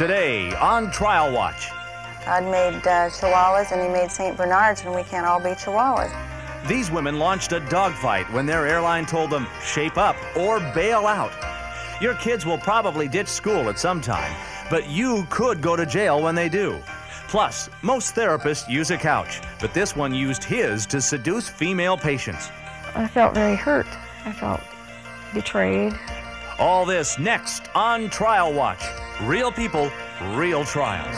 Today on Trial Watch. God made Chihuahuas and he made St. Bernards, and we can't all be Chihuahuas. These women launched a dogfight when their airline told them, shape up or bail out. Your kids will probably ditch school at some time, but you could go to jail when they do. Plus, most therapists use a couch, but this one used his to seduce female patients. I felt very hurt. I felt betrayed. All this next on Trial Watch. Real people, real trials.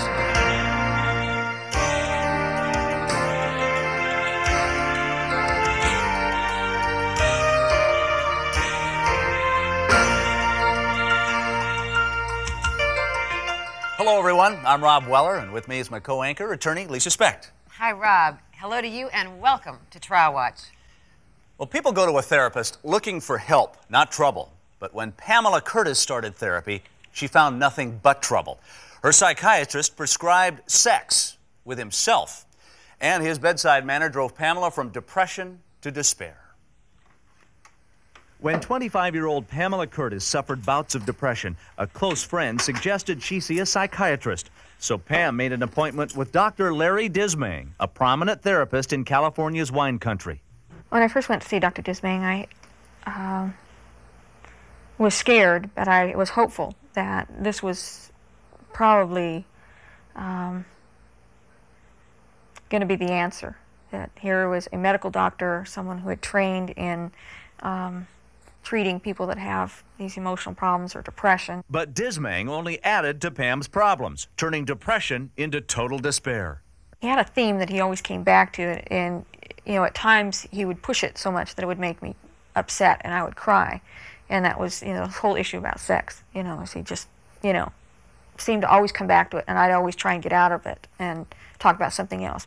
Hello, everyone. I'm Rob Weller, and with me is my co-anchor, attorney Lisa Specht. Hi, Rob. Hello to you, and welcome to Trial Watch. Well, people go to a therapist looking for help, not trouble. But when Pamela Curtis started therapy, she found nothing but trouble. Her psychiatrist prescribed sex with himself, and his bedside manner drove Pamela from depression to despair. When 25-year-old Pamela Curtis suffered bouts of depression, a close friend suggested she see a psychiatrist. So Pam made an appointment with Dr. Larry Dismang, a prominent therapist in California's wine country. When I first went to see Dr. Dismang, I was scared, but I was hopeful that this was probably going to be the answer. That here was a medical doctor, someone who had trained in treating people that have these emotional problems or depression. But Dismang only added to Pam's problems, turning depression into total despair. He had a theme that he always came back to, and at times he would push it so much that it would make me upset and I would cry. And that was, the whole issue about sex. As he just, seemed to always come back to it, and I'd always try and get out of it and talk about something else.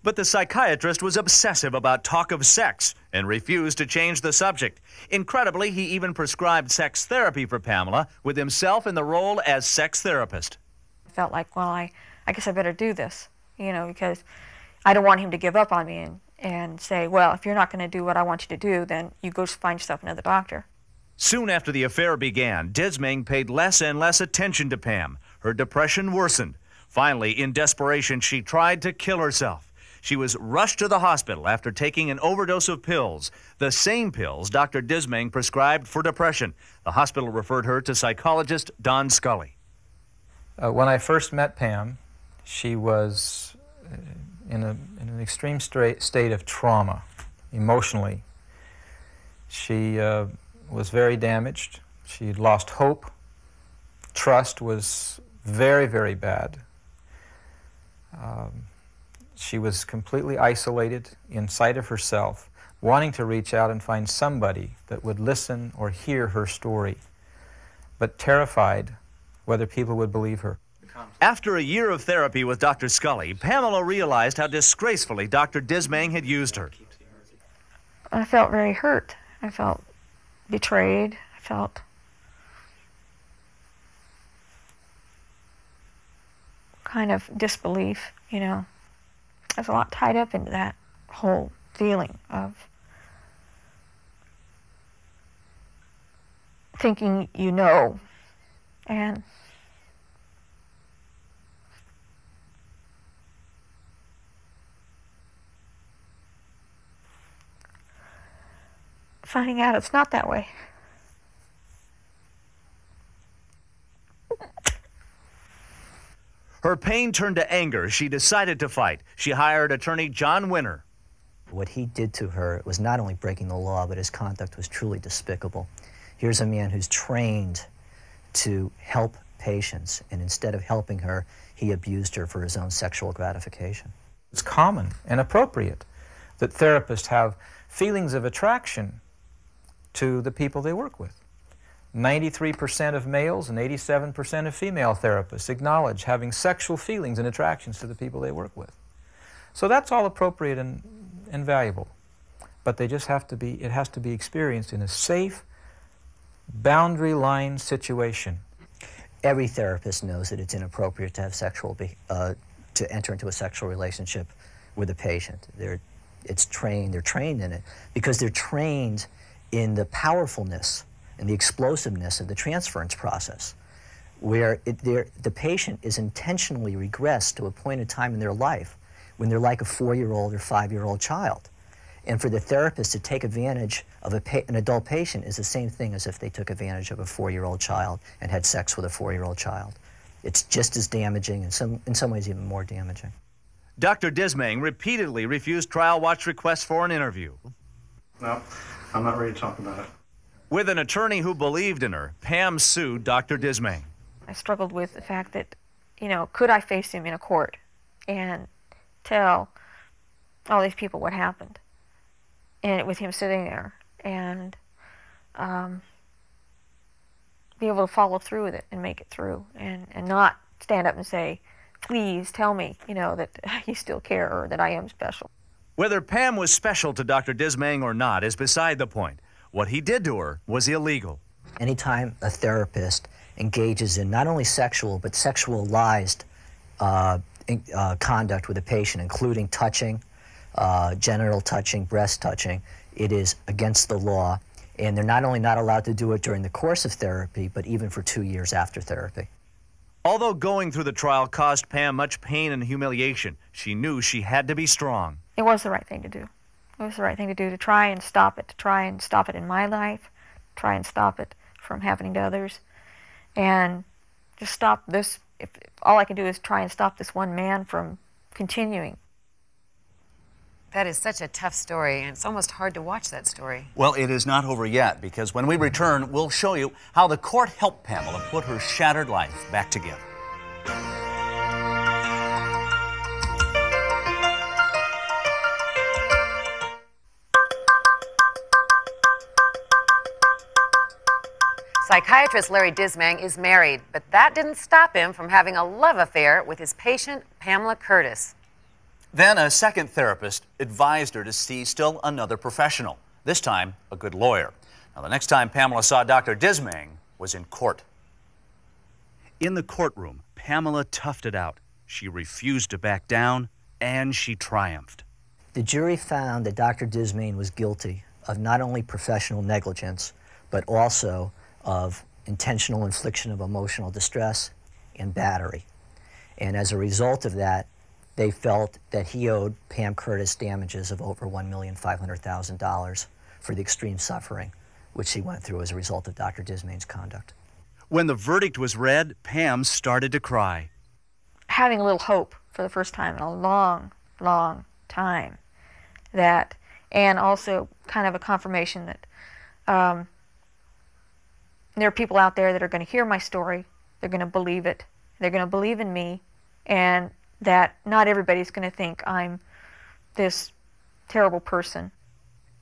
But the psychiatrist was obsessive about talk of sex and refused to change the subject. Incredibly, he even prescribed sex therapy for Pamela, with himself in the role as sex therapist. I felt like, well, I guess I better do this, because I don't want him to give up on me and say, well, if you're not going to do what I want you to do, then you go find yourself another doctor. Soon after the affair began, Dismang paid less and less attention to Pam. Her depression worsened. Finally, in desperation, she tried to kill herself. She was rushed to the hospital after taking an overdose of pills, the same pills Dr. Dismang prescribed for depression. The hospital referred her to psychologist Don Scully. When I first met Pam, she was in an extreme state of trauma, emotionally. She was very damaged. She had lost hope. Trust was very, very bad. She was completely isolated inside of herself, wanting to reach out and find somebody that would listen or hear her story, but terrified whether people would believe her. After a year of therapy with Dr. Scully, Pamela realized how disgracefully Dr. Dismang had used her. I felt very hurt. I felt betrayed. I felt kind of disbelief, There's a lot tied up into that whole feeling of thinking and finding out it's not that way. Her pain turned to anger. She decided to fight. She hired attorney John Winter. What he did to her was not only breaking the law, but his conduct was truly despicable. Here's a man who's trained to help patients, and instead of helping her, he abused her for his own sexual gratification. It's common and appropriate that therapists have feelings of attraction to the people they work with. 93% of males and 87% of female therapists acknowledge having sexual feelings and attractions to the people they work with. So that's all appropriate and valuable, but it has to be experienced in a safe, boundary line situation. Every therapist knows that it's inappropriate to have to enter into a sexual relationship with a patient. They're trained in it because they're trained in the powerfulness and the explosiveness of the transference process. where the patient is intentionally regressed to a point in time in their life when they're like a 4-year-old or 5-year-old child. And for the therapist to take advantage of an adult patient is the same thing as if they took advantage of a 4-year-old child and had sex with a 4-year-old child. It's just as damaging, and in some ways even more damaging. Dr. Dismang repeatedly refused Trial Watch requests for an interview. No, I'm not ready to talk about it. With an attorney who believed in her, Pam sued Dr. Dismang. I struggled with the fact that, you know, could I face him in a court and tell all these people what happened? And with him sitting there, and be able to follow through with it and make it through, and not stand up and say, please tell me, you know, that you still care or that I am special. Whether Pam was special to Dr. Dismang or not is beside the point. What he did to her was illegal. Anytime a therapist engages in not only sexual but sexualized conduct with a patient, including touching, genital touching, breast touching, it is against the law, and they're not only not allowed to do it during the course of therapy, but even for 2 years after therapy. Although going through the trial caused Pam much pain and humiliation, she knew she had to be strong. It was the right thing to do. It was the right thing to do, to try and stop it, in my life, try and stop it from happening to others, and just stop this. If all I can do is try and stop this one man from continuing. That is such a tough story, and it's almost hard to watch that story. Well, it is not over yet, because when we return, we'll show you how the court helped Pamela put her shattered life back together. Psychiatrist Larry Dismang is married, but that didn't stop him from having a love affair with his patient, Pamela Curtis. Then a second therapist advised her to see still another professional, this time a good lawyer. Now, the next time Pamela saw Dr. Dismang was in court. In the courtroom, Pamela toughed it out. She refused to back down, and she triumphed. The jury found that Dr. Dismang was guilty of not only professional negligence, but also of intentional infliction of emotional distress and battery. And as a result of that, they felt that he owed Pam Curtis damages of over $1,500,000 for the extreme suffering which he went through as a result of Dr. Dismang's conduct. When the verdict was read, Pam started to cry. Having a little hope for the first time in a long, long time, that, and also kind of a confirmation that there are people out there that are going to hear my story, they're going to believe it, they're going to believe in me, and that not everybody's going to think I'm this terrible person.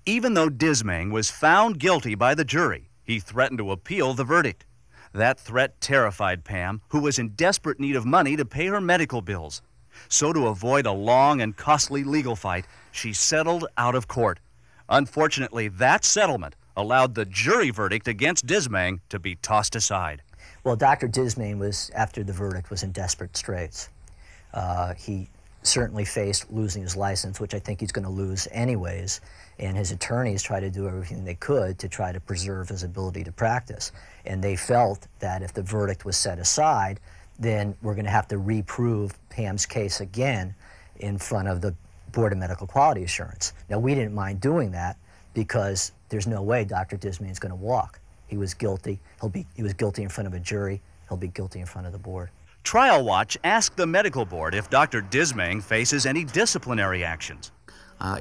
Even though Dismang was found guilty by the jury, he threatened to appeal the verdict. That threat terrified Pam, who was in desperate need of money to pay her medical bills. So to avoid a long and costly legal fight, she settled out of court. Unfortunately, that settlement allowed the jury verdict against Dismang to be tossed aside. Well, Dr. Dismang was, after the verdict, was in desperate straits. He certainly faced losing his license, which I think he's going to lose anyways, and his attorneys tried to do everything they could to try to preserve his ability to practice. And they felt that if the verdict was set aside, then we're going to have to reprove Pam's case again in front of the Board of Medical Quality Assurance. Now, we didn't mind doing that because there's no way Dr. Dismang is going to walk. He was guilty. He was guilty in front of a jury. He'll be guilty in front of the board. Trial Watch asked the medical board if Dr. Dismang faces any disciplinary actions.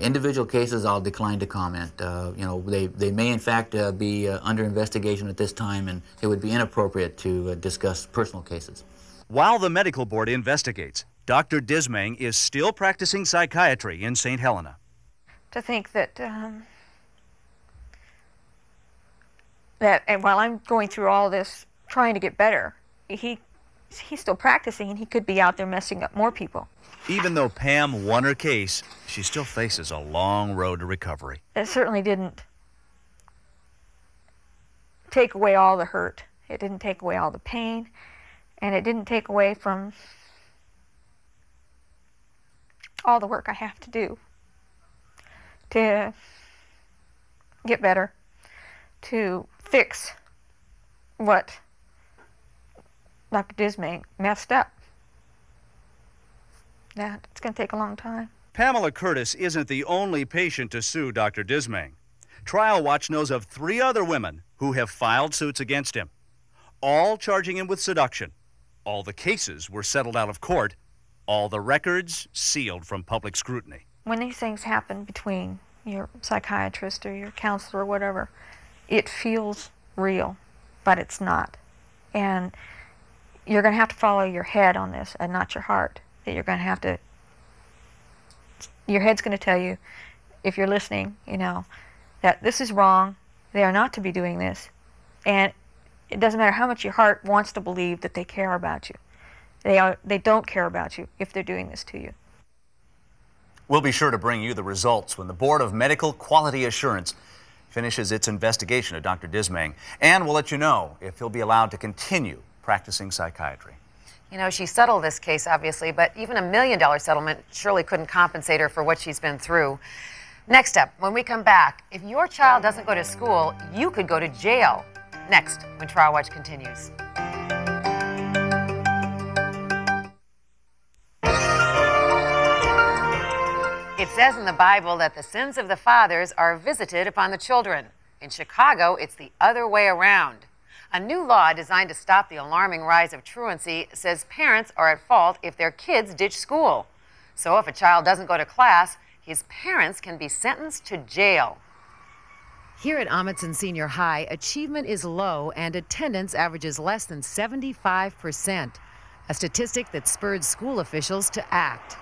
Individual cases, I'll decline to comment. You know, they may in fact be under investigation at this time, and it would be inappropriate to discuss personal cases. While the medical board investigates, Dr. Dismang is still practicing psychiatry in St. Helena. To think that and while I'm going through all this trying to get better, he's still practicing, and he could be out there messing up more people. Even though Pam won her case, she still faces a long road to recovery. It certainly didn't take away all the hurt. It didn't take away all the pain, and it didn't take away from all the work I have to do to get better, to fix what Dr. Dismay messed up. Yeah, it's going to take a long time. Pamela Curtis isn't the only patient to sue Dr. Dismay. Trial Watch knows of 3 other women who have filed suits against him, all charging him with seduction. All the cases were settled out of court, all the records sealed from public scrutiny. When these things happen between your psychiatrist or your counselor or whatever, it feels real, but it's not. And you're going to have to follow your head on this and not your heart. That you're going to have to, your head's going to tell you, if you're listening, you know, that this is wrong, they are not to be doing this, and it doesn't matter how much your heart wants to believe that they care about you. They don't care about you if they're doing this to you. We'll be sure to bring you the results when the Board of Medical Quality Assurance finishes its investigation of Dr. Dismay, and we'll let you know if he'll be allowed to continue practicing psychiatry. You know, she settled this case, obviously, but even $1 million settlement surely couldn't compensate her for what she's been through. Next up, when we come back, if your child doesn't go to school, you could go to jail. Next, when Trial Watch continues. It says in the Bible that the sins of the fathers are visited upon the children. In Chicago, it's the other way around. A new law designed to stop the alarming rise of truancy says parents are at fault if their kids ditch school. So if a child doesn't go to class, his parents can be sentenced to jail. Here at Amundsen Senior High, achievement is low and attendance averages less than 75%, a statistic that spurred school officials to act.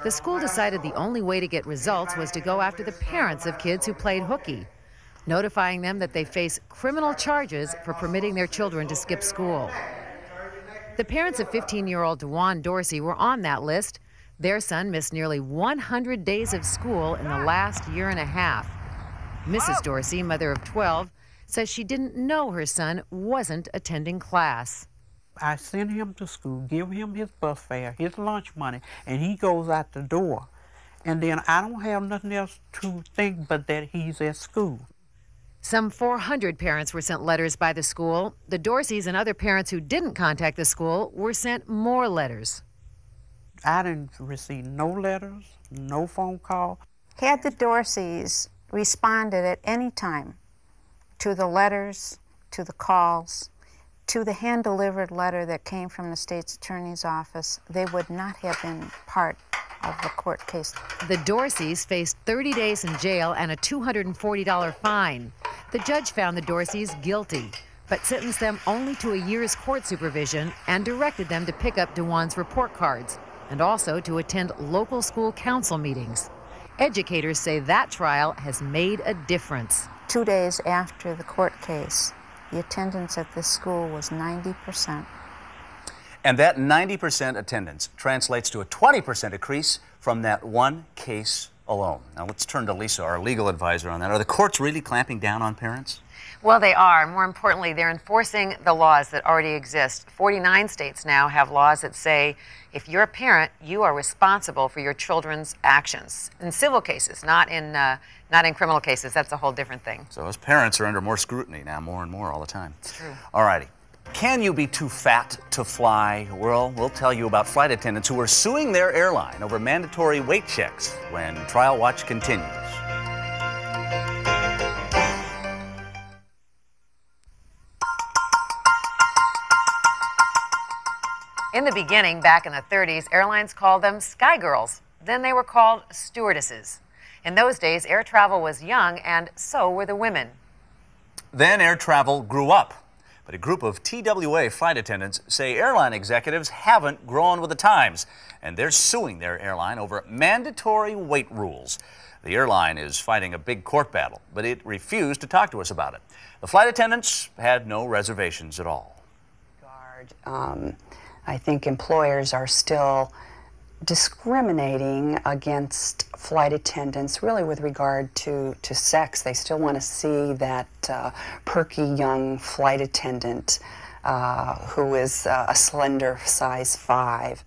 The school decided the only way to get results was to go after the parents of kids who played hooky, notifying them that they face criminal charges for permitting their children to skip school. The parents of 15-year-old Dorsey were on that list. Their son missed nearly 100 days of school in the last year and a half. Mrs. Dorsey, mother of 12, says she didn't know her son wasn't attending class. I send him to school, give him his bus fare, his lunch money, and he goes out the door. And then I don't have nothing else to think but that he's at school. Some 400 parents were sent letters by the school. The Dorseys and other parents who didn't contact the school were sent more letters. I didn't receive no letters, no phone call. Had the Dorseys responded at any time to the letters, to the calls, to the hand-delivered letter that came from the state's attorney's office, they would not have been part of the court case. The Dorseys faced 30 days in jail and a $240 fine. The judge found the Dorseys guilty, but sentenced them only to a year's court supervision and directed them to pick up DeJuan's report cards and also to attend local school council meetings. Educators say that trial has made a difference. 2 days after the court case, the attendance at this school was 90%. And that 90% attendance translates to a 20% increase from that one case alone. Now let's turn to Lisa, our legal advisor on that. Are the courts really clamping down on parents? Well, they are. More importantly, they're enforcing the laws that already exist. 49 states now have laws that say if you're a parent, you are responsible for your children's actions. In civil cases, not in criminal cases. That's a whole different thing. So us parents are under more scrutiny now, more and more all the time. It's true. All righty. Can you be too fat to fly? Well, we'll tell you about flight attendants who are suing their airline over mandatory weight checks when Trial Watch continues. In the beginning, back in the 30s, airlines called them sky girls. Then they were called stewardesses. In those days, air travel was young, and so were the women. Then air travel grew up. But a group of TWA flight attendants say airline executives haven't grown with the times, and they're suing their airline over mandatory weight rules. The airline is fighting a big court battle, but it refused to talk to us about it. The flight attendants had no reservations at all. I think employers are still discriminating against flight attendants, really with regard to sex. They still want to see that perky young flight attendant who is a slender size 5.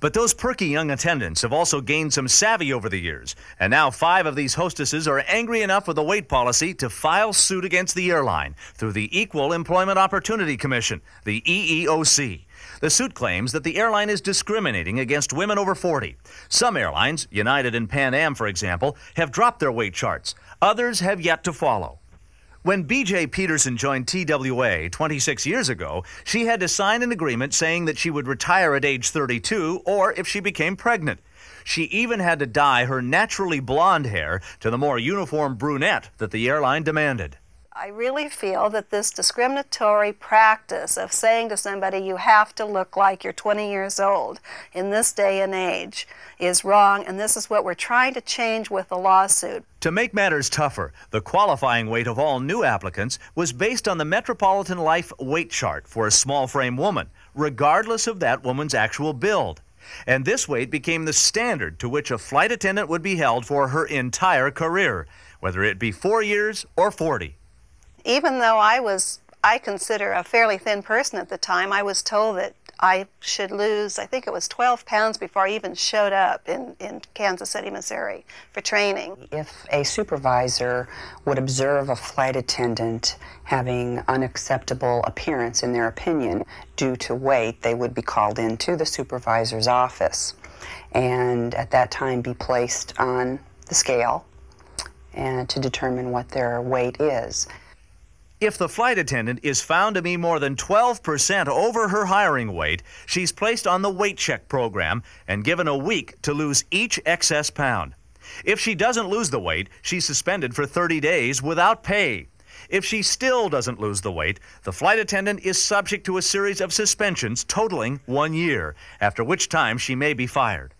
But those perky young attendants have also gained some savvy over the years, and now 5 of these hostesses are angry enough with the weight policy to file suit against the airline through the Equal Employment Opportunity Commission, the EEOC. The suit claims that the airline is discriminating against women over 40. Some airlines, United and Pan Am for example, have dropped their weight charts. Others have yet to follow. When B.J. Peterson joined TWA 26 years ago, she had to sign an agreement saying that she would retire at age 32 or if she became pregnant. She even had to dye her naturally blonde hair to the more uniform brunette that the airline demanded. I really feel that this discriminatory practice of saying to somebody you have to look like you're 20 years old in this day and age is wrong, and this is what we're trying to change with the lawsuit. To make matters tougher, the qualifying weight of all new applicants was based on the Metropolitan Life weight chart for a small frame woman, regardless of that woman's actual build. And this weight became the standard to which a flight attendant would be held for her entire career, whether it be 4 years or 40. Even though I consider a fairly thin person at the time, I was told that I should lose, I think it was 12 pounds before I even showed up in Kansas City, Missouri for training. If a supervisor would observe a flight attendant having unacceptable appearance in their opinion due to weight, they would be called into the supervisor's office and at that time be placed on the scale and to determine what their weight is. If the flight attendant is found to be more than 12% over her hiring weight, she's placed on the weight check program and given a week to lose each excess pound. If she doesn't lose the weight, she's suspended for 30 days without pay. If she still doesn't lose the weight, the flight attendant is subject to a series of suspensions totaling 1 year, after which time she may be fired.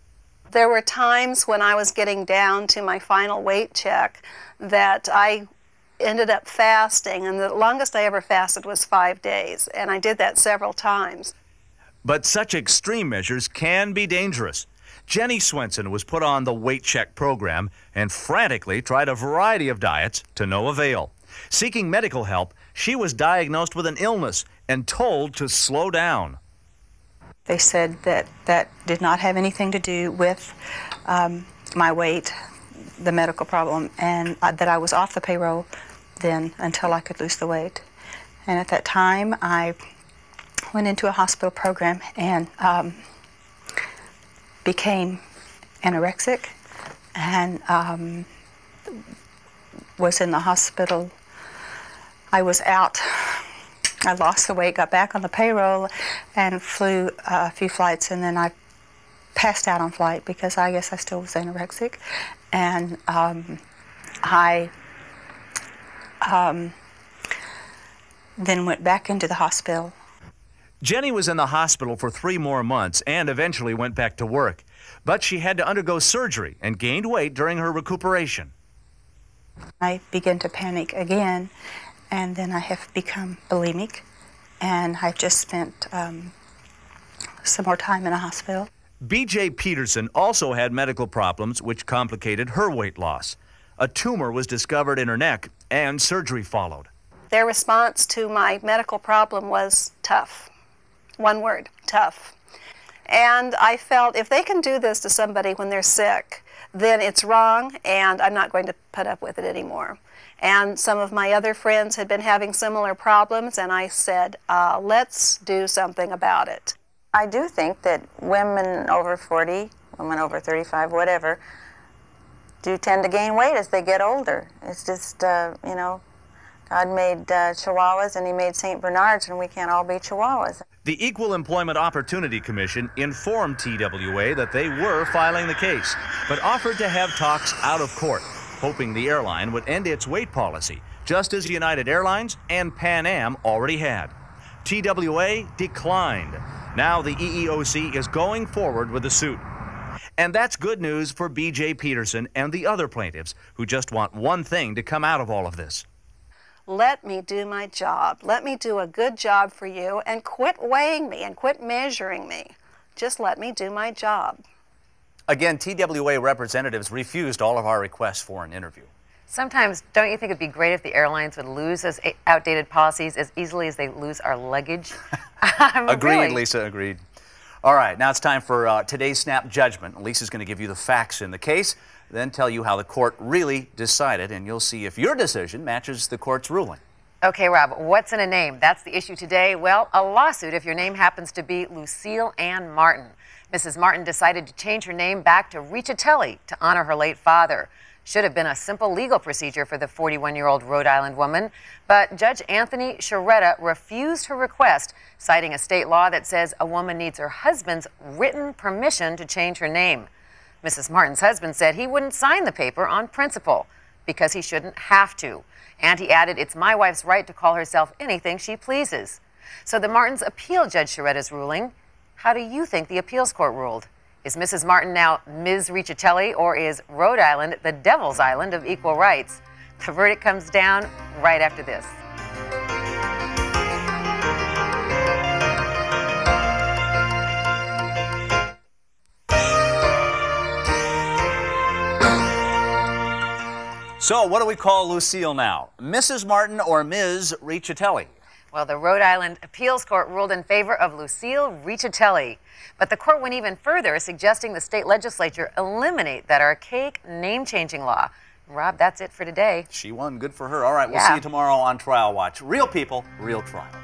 There were times when I was getting down to my final weight check that I ended up fasting, and the longest I ever fasted was 5 days, and I did that several times. But such extreme measures can be dangerous. Jenny Swenson was put on the weight check program and frantically tried a variety of diets to no avail. Seeking medical help, she was diagnosed with an illness and told to slow down. They said that that did not have anything to do with my weight, the medical problem, and that I was off the payroll then until I could lose the weight. And at that time, I went into a hospital program and became anorexic and was in the hospital. I was out. I lost the weight, got back on the payroll, and flew a few flights, and then I passed out on flight because I guess I still was anorexic. And I then went back into the hospital. Jenny was in the hospital for 3 more months and eventually went back to work. But she had to undergo surgery and gained weight during her recuperation. I began to panic again, and then I have become bulimic, and I've just spent some more time in a hospital. B.J. Peterson also had medical problems which complicated her weight loss. A tumor was discovered in her neck and surgery followed. Their response to my medical problem was tough. One word, tough. And I felt if they can do this to somebody when they're sick, then it's wrong, and I'm not going to put up with it anymore. And some of my other friends had been having similar problems, and I said, let's do something about it. I do think that women over 40, women over 35, whatever, do tend to gain weight as they get older. It's just, you know, God made Chihuahuas and he made St. Bernards, and we can't all be Chihuahuas. The Equal Employment Opportunity Commission informed TWA that they were filing the case, but offered to have talks out of court, hoping the airline would end its weight policy, just as United Airlines and Pan Am already had. TWA declined. Now the EEOC is going forward with the suit. And that's good news for B.J. Peterson and the other plaintiffs who just want one thing to come out of all of this. Let me do my job. Let me do a good job for you, and quit weighing me and quit measuring me. Just let me do my job. Again, TWA representatives refused all of our requests for an interview. Sometimes, don't you think it'd be great if the airlines would lose those outdated policies as easily as they lose our luggage? Agreed, really. Lisa, agreed. All right, now it's time for today's Snap Judgment. Lisa's going to give you the facts in the case, then tell you how the court really decided, and you'll see if your decision matches the court's ruling. Okay, Rob, what's in a name? That's the issue today. Well, a lawsuit if your name happens to be Lucille Ann Martin. Mrs. Martin decided to change her name back to Riccitelli to honor her late father. Should have been a simple legal procedure for the 41-year-old Rhode Island woman, but Judge Anthony Sciaretta refused her request, citing a state law that says a woman needs her husband's written permission to change her name. Mrs. Martin's husband said he wouldn't sign the paper on principle because he shouldn't have to. And he added, it's my wife's right to call herself anything she pleases. So the Martins appealed Judge Sciaretta's ruling. How do you think the appeals court ruled? Is Mrs. Martin now Ms. Riccitelli, or is Rhode Island the devil's island of equal rights? The verdict comes down right after this. So, what do we call Lucille now? Mrs. Martin or Ms. Riccitelli? Well, the Rhode Island Appeals Court ruled in favor of Lucille Riccitelli. But the court went even further, suggesting the state legislature eliminate that archaic name-changing law. Rob, that's it for today. She won. Good for her. All right, we'll see you tomorrow on Trial Watch. Real people, real trials.